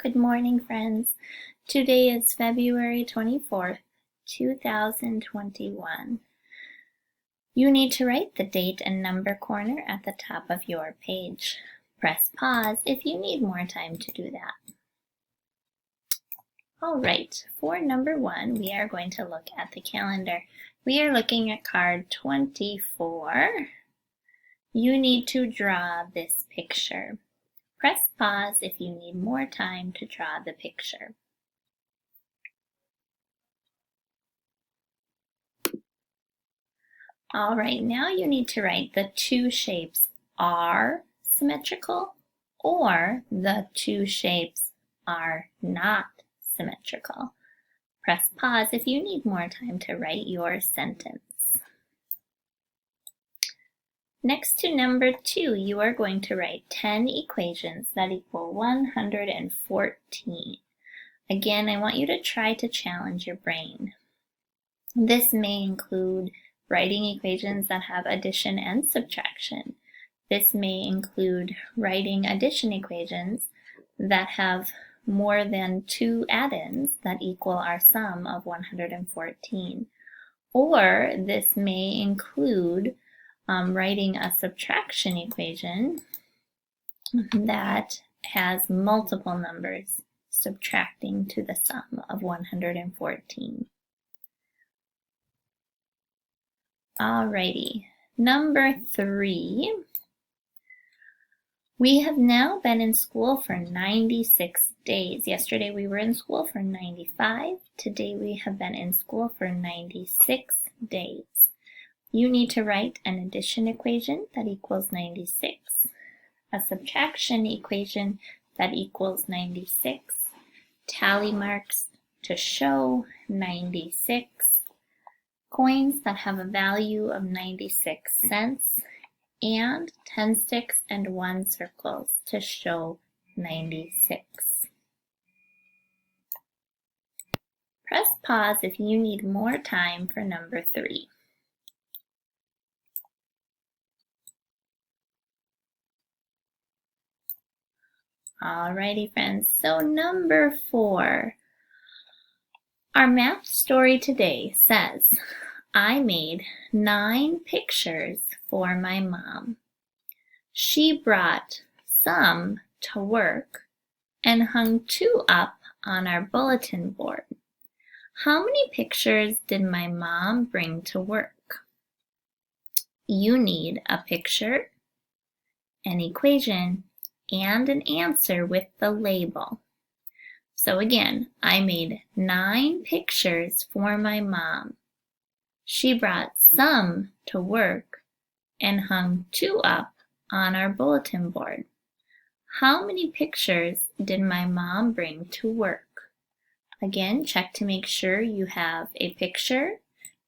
Good morning, friends. Today is February 24th, 2021. You need to write the date and number corner at the top of your page. Press pause if you need more time to do that. All right, for number 1, we are going to look at the calendar. We are looking at card 24. You need to draw this picture. Press pause if you need more time to draw the picture. All right, now you need to write the two shapes are symmetrical or the two shapes are not symmetrical. Press pause if you need more time to write your sentence. Next to number 2, you are going to write 10 equations that equal 114. Again, I want you to try to challenge your brain. This may include writing equations that have addition and subtraction. This may include writing addition equations that have more than 2 add-ins that equal our sum of 114. Or this may include writing a subtraction equation that has multiple numbers subtracting to the sum of 114. Alrighty, number 3. We have now been in school for 96 days. Yesterday we were in school for 95. Today we have been in school for 96 days. You need to write an addition equation that equals 96, a subtraction equation that equals 96, tally marks to show 96, coins that have a value of 96 cents, and 10 sticks and 1 circles to show 96. Press pause if you need more time for number 3. Alrighty, friends, so number 4. Our math story today says, I made 9 pictures for my mom. She brought some to work and hung 2 up on our bulletin board. How many pictures did my mom bring to work? You need a picture, an equation, and an answer with the label. So again, I made 9 pictures for my mom. She brought some to work and hung 2 up on our bulletin board. How many pictures did my mom bring to work? Again, check to make sure you have a picture,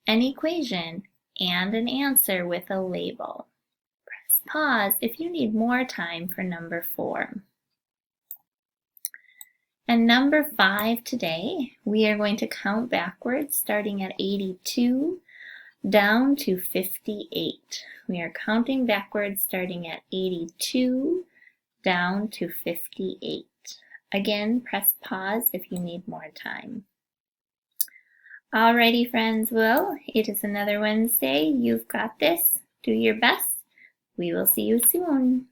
an equation, and an answer with a label. Press pause if you need more time for number 4. And number 5 today, we are going to count backwards starting at 82 down to 58. We are counting backwards starting at 82 down to 58. Again, press pause if you need more time. Alrighty, friends, well, it is another Wednesday. You've got this. Do your best. We will see you soon.